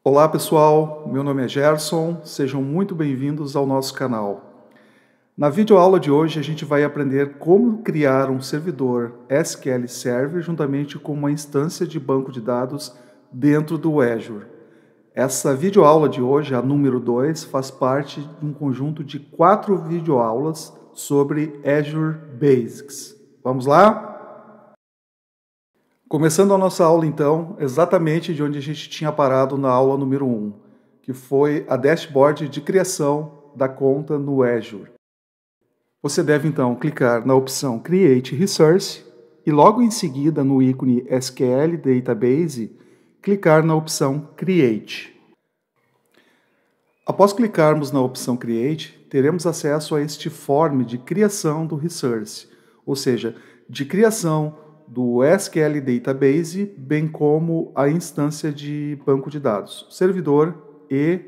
Olá pessoal, meu nome é Gerson, sejam muito bem-vindos ao nosso canal. Na videoaula de hoje a gente vai aprender como criar um servidor SQL Server juntamente com uma instância de banco de dados dentro do Azure. Essa videoaula de hoje, a número 2, faz parte de um conjunto de 4 videoaulas sobre Azure Basics. Vamos lá? Começando a nossa aula, então, exatamente de onde a gente tinha parado na aula número 1, que foi a dashboard de criação da conta no Azure. Você deve, então, clicar na opção Create Resource e logo em seguida, no ícone SQL Database, clicar na opção Create. Após clicarmos na opção Create, teremos acesso a este form de criação do Resource, ou seja, de criação do SQL Database, bem como a instância de banco de dados, servidor e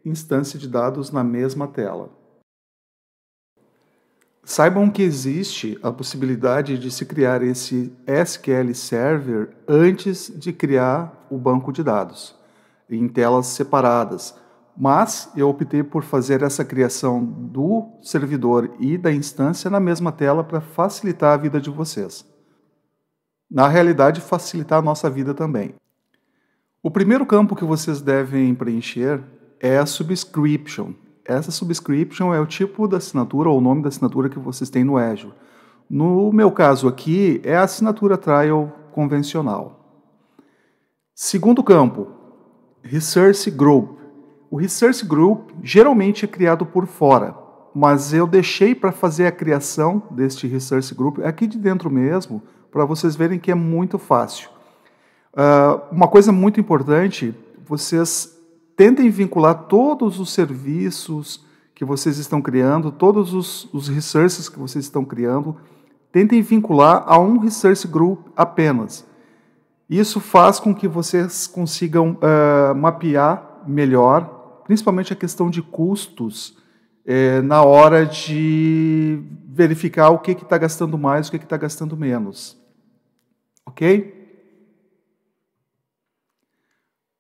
instância de dados na mesma tela. Saibam que existe a possibilidade de se criar esse SQL Server antes de criar o banco de dados, em telas separadas, mas eu optei por fazer essa criação do servidor e da instância na mesma tela para facilitar a vida de vocês. Na realidade, facilitar a nossa vida também. O primeiro campo que vocês devem preencher é a subscription. Essa subscription é o tipo da assinatura ou o nome da assinatura que vocês têm no Azure. No meu caso aqui, é a assinatura trial convencional. Segundo campo, Resource Group. O Resource Group geralmente é criado por fora, mas eu deixei para fazer a criação deste Resource Group aqui de dentro mesmo, para vocês verem que é muito fácil. Uma coisa muito importante, vocês tentem vincular todos os serviços que vocês estão criando, todos os resources que vocês estão criando, tentem vincular a um Resource Group apenas. Isso faz com que vocês consigam mapear melhor, principalmente a questão de custos, na hora de verificar o que está gastando mais, o que está gastando menos. Ok?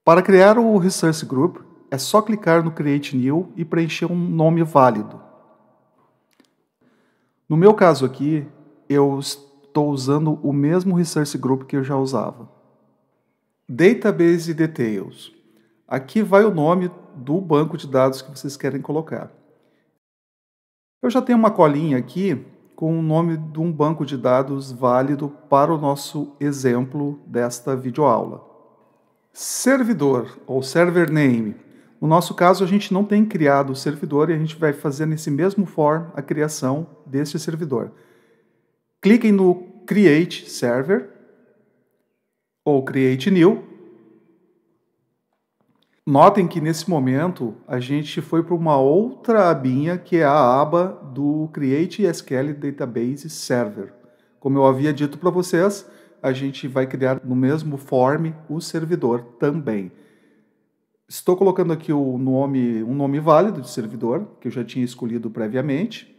Para criar o Resource Group, é só clicar no Create New e preencher um nome válido. No meu caso aqui, eu estou usando o mesmo Resource Group que eu já usava. Database Details. Aqui vai o nome do banco de dados que vocês querem colocar. Eu já tenho uma colinha aqui com o nome de um banco de dados válido para o nosso exemplo desta videoaula. Servidor, ou server name. No nosso caso, a gente não tem criado o servidor e a gente vai fazer nesse mesmo form a criação deste servidor. Cliquem no Create Server ou Create New. Notem que nesse momento a gente foi para uma outra abinha que é a aba do Create SQL Database Server. Como eu havia dito para vocês, a gente vai criar no mesmo form o servidor também. Estou colocando aqui um nome válido de servidor, que eu já tinha escolhido previamente.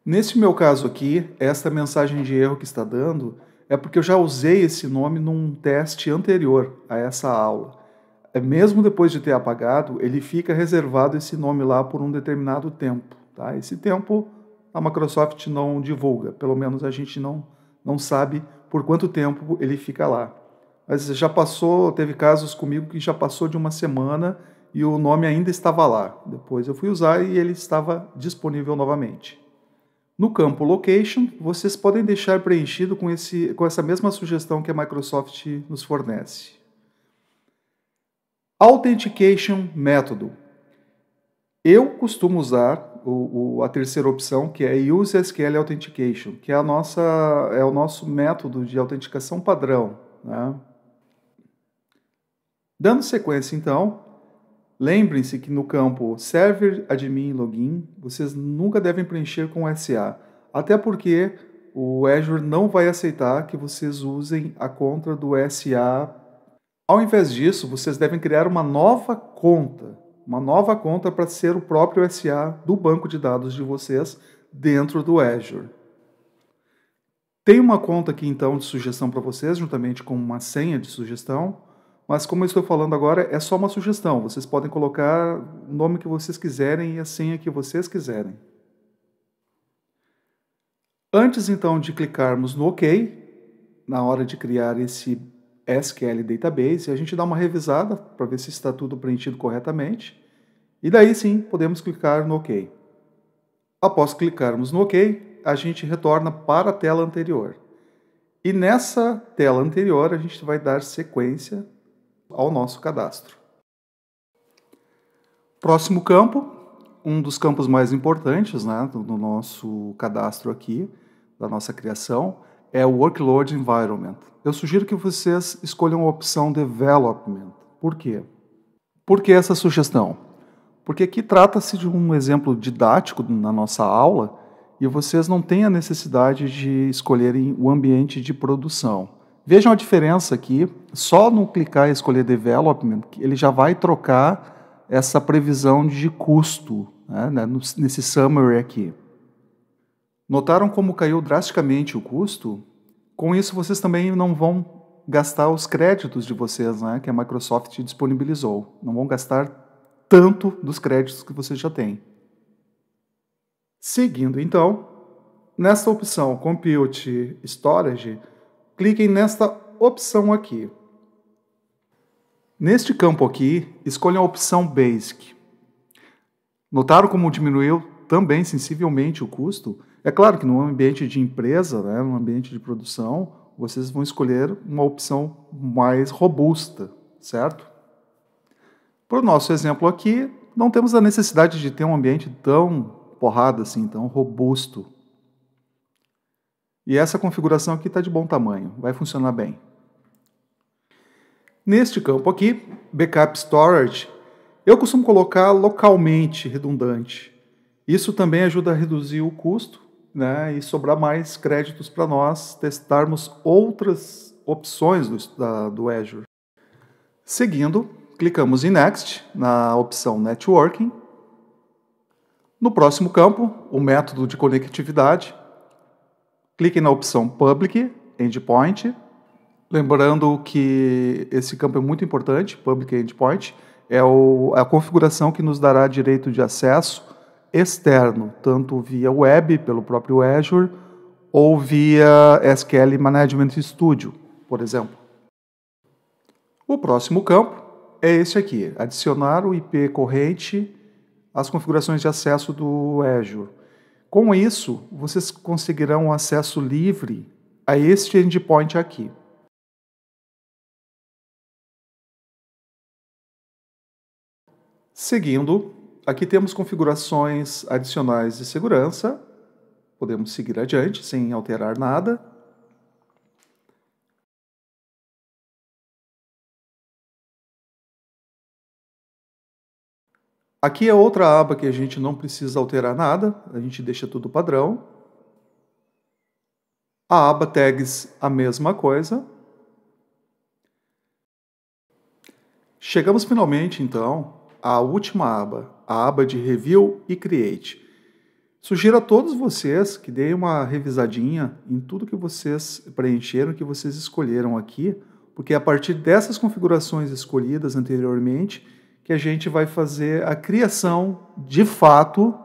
Nesse meu caso aqui, esta mensagem de erro que está dando é porque eu já usei esse nome num teste anterior a essa aula. Mesmo depois de ter apagado, ele fica reservado esse nome lá por um determinado tempo. Tá? Esse tempo a Microsoft não divulga, pelo menos a gente não sabe por quanto tempo ele fica lá. Mas já passou, teve casos comigo que já passou de uma semana e o nome ainda estava lá. Depois eu fui usar e ele estava disponível novamente. No campo Location, vocês podem deixar preenchido com essa mesma sugestão que a Microsoft nos fornece. Authentication método. Eu costumo usar a terceira opção, que é Use SQL Authentication, que é o nosso método de autenticação padrão. Né? Dando sequência, então, lembrem-se que no campo Server Admin Login, vocês nunca devem preencher com SA, até porque o Azure não vai aceitar que vocês usem a conta do SA. Ao invés disso, vocês devem criar uma nova conta para ser o próprio SA do banco de dados de vocês dentro do Azure. Tem uma conta aqui então de sugestão para vocês, juntamente com uma senha de sugestão. Mas como eu estou falando agora, é só uma sugestão. Vocês podem colocar o nome que vocês quiserem e a senha que vocês quiserem. Antes, então, de clicarmos no OK, na hora de criar esse SQL Database, a gente dá uma revisada para ver se está tudo preenchido corretamente. E daí sim, podemos clicar no OK. Após clicarmos no OK, a gente retorna para a tela anterior. E nessa tela anterior, a gente vai dar sequência ao nosso cadastro. Próximo campo, um dos campos mais importantes, né, do nosso cadastro aqui, da nossa criação, é o Workload Environment. Eu sugiro que vocês escolham a opção Development. Por quê? Por que essa sugestão? Porque aqui trata-se de um exemplo didático na nossa aula e vocês não têm a necessidade de escolherem o ambiente de produção. Vejam a diferença aqui, só no clicar e escolher Development, ele já vai trocar essa previsão de custo, né, nesse summary aqui. Notaram como caiu drasticamente o custo? Com isso, vocês também não vão gastar os créditos de vocês, né, que a Microsoft disponibilizou. Não vão gastar tanto dos créditos que vocês já têm. Seguindo, então, nesta opção Compute Storage, cliquem nesta opção aqui. Neste campo aqui, escolham a opção Basic. Notaram como diminuiu também sensivelmente o custo? É claro que no ambiente de empresa, né, no ambiente de produção, vocês vão escolher uma opção mais robusta, certo? Para o nosso exemplo aqui, não temos a necessidade de ter um ambiente tão porrada assim, tão robusto. E essa configuração aqui está de bom tamanho, vai funcionar bem. Neste campo aqui, Backup Storage, eu costumo colocar localmente redundante. Isso também ajuda a reduzir o custo, né, e sobrar mais créditos para nós testarmos outras opções do Azure. Seguindo, clicamos em Next, na opção Networking. No próximo campo, o método de conectividade. Clique na opção Public Endpoint. Lembrando que esse campo é muito importante, Public Endpoint, é a configuração que nos dará direito de acesso externo, tanto via web, pelo próprio Azure, ou via SQL Management Studio, por exemplo. O próximo campo é esse aqui, adicionar o IP corrente às configurações de acesso do Azure. Com isso, vocês conseguirão acesso livre a este endpoint aqui. Seguindo, aqui temos configurações adicionais de segurança. Podemos seguir adiante sem alterar nada. Aqui é outra aba que a gente não precisa alterar nada, a gente deixa tudo padrão. A aba Tags, a mesma coisa. Chegamos finalmente, então, à última aba, a aba de Review e Create. Sugiro a todos vocês que deem uma revisadinha em tudo que vocês preencheram, que vocês escolheram aqui, porque é a partir dessas configurações escolhidas anteriormente que a gente vai fazer a criação, de fato,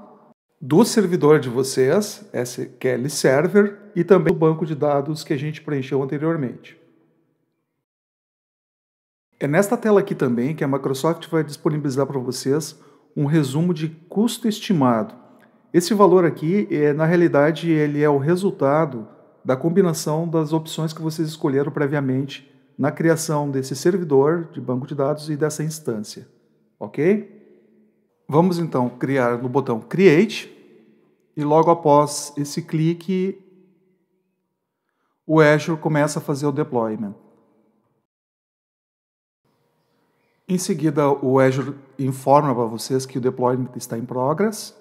do servidor de vocês, SQL Server, e também do banco de dados que a gente preencheu anteriormente. É nesta tela aqui também que a Microsoft vai disponibilizar para vocês um resumo de custo estimado. Esse valor aqui, na realidade, ele é o resultado da combinação das opções que vocês escolheram previamente na criação desse servidor de banco de dados e dessa instância. Ok? Vamos então criar no botão Create e logo após esse clique o Azure começa a fazer o deployment. Em seguida o Azure informa para vocês que o deployment está em progress.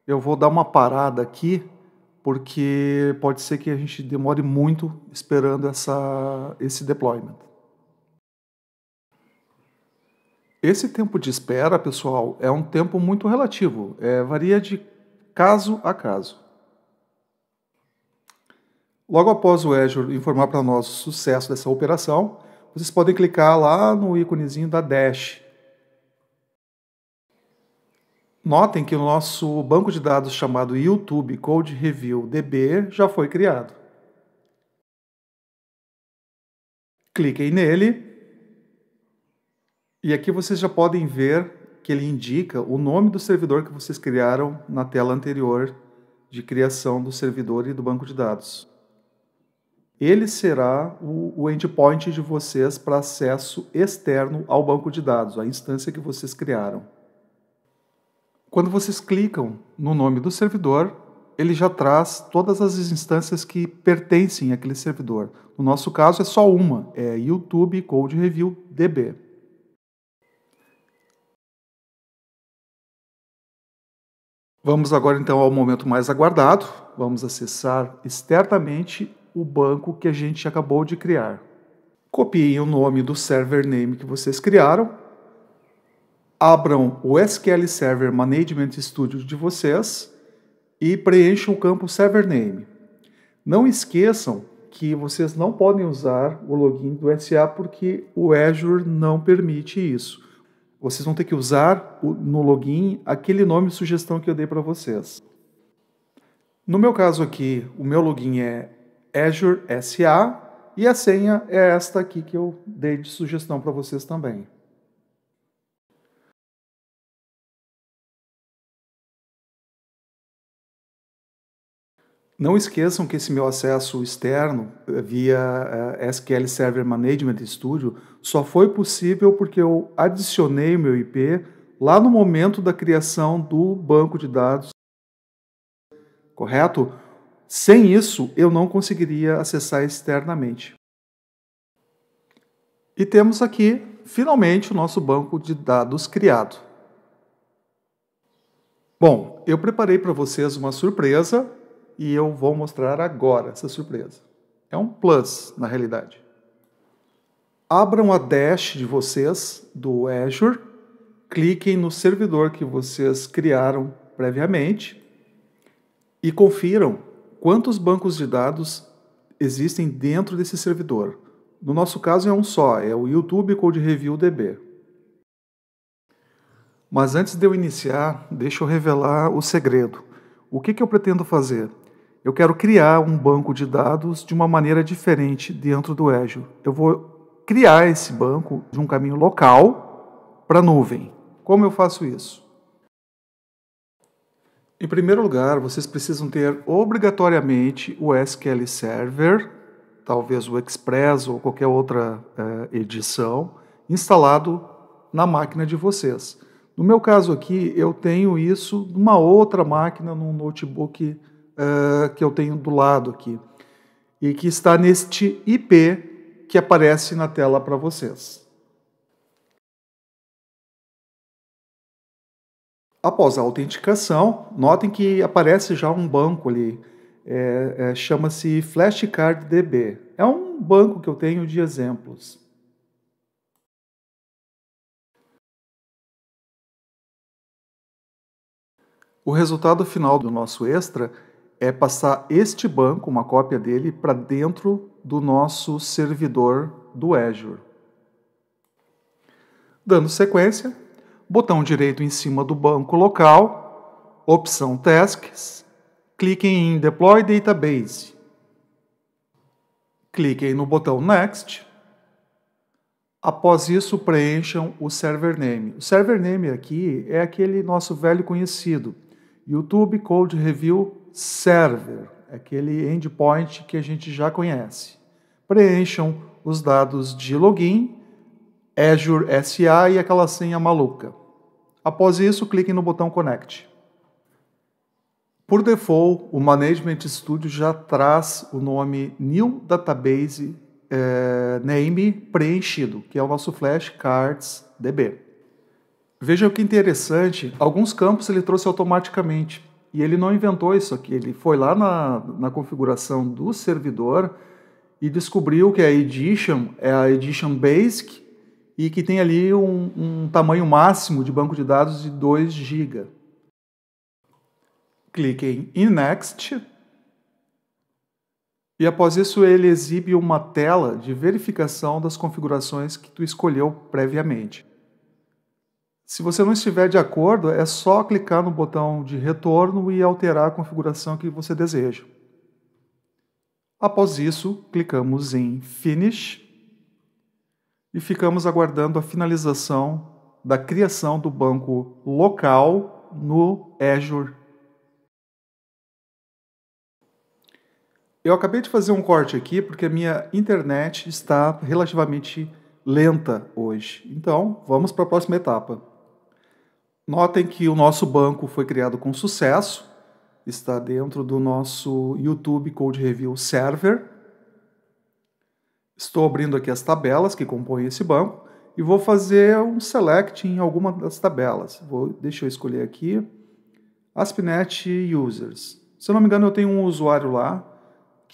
Eu vou dar uma parada aqui porque pode ser que a gente demore muito esperando esse deployment. Esse tempo de espera, pessoal, é um tempo muito relativo, varia de caso a caso. Logo após o Azure informar para nós o sucesso dessa operação, vocês podem clicar lá no íconezinho da Dash. Notem que o nosso banco de dados chamado YouTube Code Review DB já foi criado. Cliquem nele e aqui vocês já podem ver que ele indica o nome do servidor que vocês criaram na tela anterior de criação do servidor e do banco de dados. Ele será o endpoint de vocês para acesso externo ao banco de dados, a instância que vocês criaram. Quando vocês clicam no nome do servidor, ele já traz todas as instâncias que pertencem àquele servidor. No nosso caso é só uma, é YouTube Code Review DB. Vamos agora então ao momento mais aguardado. Vamos acessar externamente o banco que a gente acabou de criar. Copiem o nome do server name que vocês criaram. Abram o SQL Server Management Studio de vocês e preencham o campo Server Name. Não esqueçam que vocês não podem usar o login do SA porque o Azure não permite isso. Vocês vão ter que usar no login aquele nome de sugestão que eu dei para vocês. No meu caso aqui, o meu login é Azure SA e a senha é esta aqui que eu dei de sugestão para vocês também. Não esqueçam que esse meu acesso externo via SQL Server Management Studio só foi possível porque eu adicionei o meu IP lá no momento da criação do banco de dados, correto? Sem isso, eu não conseguiria acessar externamente. E temos aqui, finalmente, o nosso banco de dados criado. Bom, eu preparei para vocês uma surpresa e eu vou mostrar agora essa surpresa. É um plus, na realidade. Abram a dash de vocês do Azure, cliquem no servidor que vocês criaram previamente e confiram quantos bancos de dados existem dentro desse servidor. No nosso caso é um só, é o YouTube Code Review DB. Mas antes de eu iniciar, deixa eu revelar o segredo. O que eu pretendo fazer? Eu quero criar um banco de dados de uma maneira diferente dentro do Azure. Eu vou criar esse banco de um caminho local para a nuvem. Como eu faço isso? Em primeiro lugar, vocês precisam ter obrigatoriamente o SQL Server, talvez o Express ou qualquer outra edição, instalado na máquina de vocês. No meu caso aqui, eu tenho isso numa outra máquina, num notebook que eu tenho do lado aqui, e que está neste IP que aparece na tela para vocês. Após a autenticação, notem que aparece já um banco ali, chama-se Flashcard DB. É um banco que eu tenho de exemplos. O resultado final do nosso extra é passar este banco, uma cópia dele, para dentro do nosso servidor do Azure. Dando sequência, botão direito em cima do banco local, opção Tasks, cliquem em Deploy Database. Cliquem no botão Next. Após isso, preencham o server name. O server name aqui é aquele nosso velho conhecido, YouTube Code Review Server, aquele endpoint que a gente já conhece. Preencham os dados de login, Azure SA e aquela senha maluca. Após isso, cliquem no botão Connect. Por default, o Management Studio já traz o nome New Database Name preenchido, que é o nosso Flashcards DB. Veja que interessante, alguns campos ele trouxe automaticamente. E ele não inventou isso aqui, ele foi lá na configuração do servidor e descobriu que a Edition é a Edition Basic e que tem ali um tamanho máximo de banco de dados de 2 GB. Cliquem em Next E após isso ele exibe uma tela de verificação das configurações que tu escolheu previamente. Se você não estiver de acordo, é só clicar no botão de retorno e alterar a configuração que você deseja. Após isso, clicamos em Finish e ficamos aguardando a finalização da criação do banco local no Azure. Eu acabei de fazer um corte aqui porque a minha internet está relativamente lenta hoje. Então, vamos para a próxima etapa. Notem que o nosso banco foi criado com sucesso, está dentro do nosso YouTube Code Review Server. Estou abrindo aqui as tabelas que compõem esse banco e vou fazer um select em alguma das tabelas. Deixa eu escolher aqui ASP.NET Users. Se eu não me engano, eu tenho um usuário lá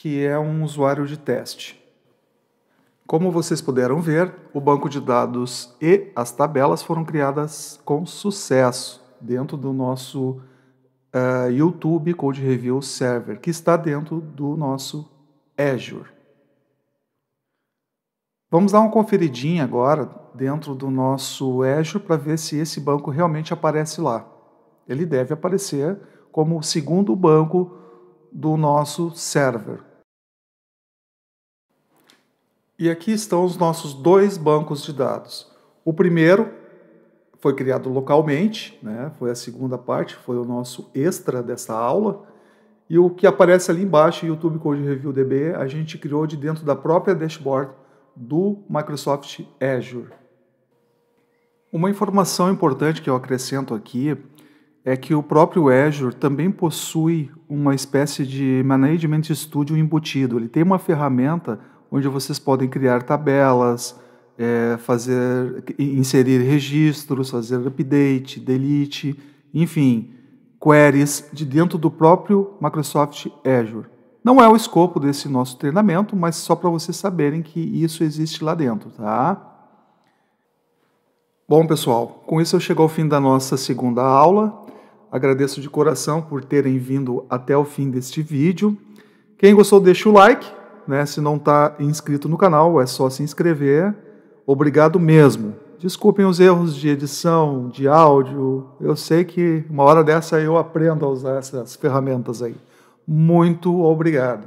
que é um usuário de teste. Como vocês puderam ver, o banco de dados e as tabelas foram criadas com sucesso dentro do nosso YouTube Code Review Server, que está dentro do nosso Azure. Vamos dar uma conferidinha agora dentro do nosso Azure para ver se esse banco realmente aparece lá. Ele deve aparecer como o segundo banco do nosso server. E aqui estão os nossos dois bancos de dados. O primeiro foi criado localmente, né? Foi a segunda parte, foi o nosso extra dessa aula. E o que aparece ali embaixo, YouTube Code Review DB, a gente criou de dentro da própria dashboard do Microsoft Azure. Uma informação importante que eu acrescento aqui é que o próprio Azure também possui uma espécie de Management Studio embutido. Ele tem uma ferramenta onde vocês podem criar tabelas, inserir registros, fazer update, delete, enfim, queries de dentro do próprio Microsoft Azure. Não é o escopo desse nosso treinamento, mas só para vocês saberem que isso existe lá dentro, tá? Bom, pessoal, com isso eu chego ao fim da nossa segunda aula. Agradeço de coração por terem vindo até o fim deste vídeo. Quem gostou, deixa o like, né? Se não está inscrito no canal, é só se inscrever. Obrigado mesmo. Desculpem os erros de edição, de áudio. Eu sei que uma hora dessa eu aprendo a usar essas ferramentas aí. Muito obrigado.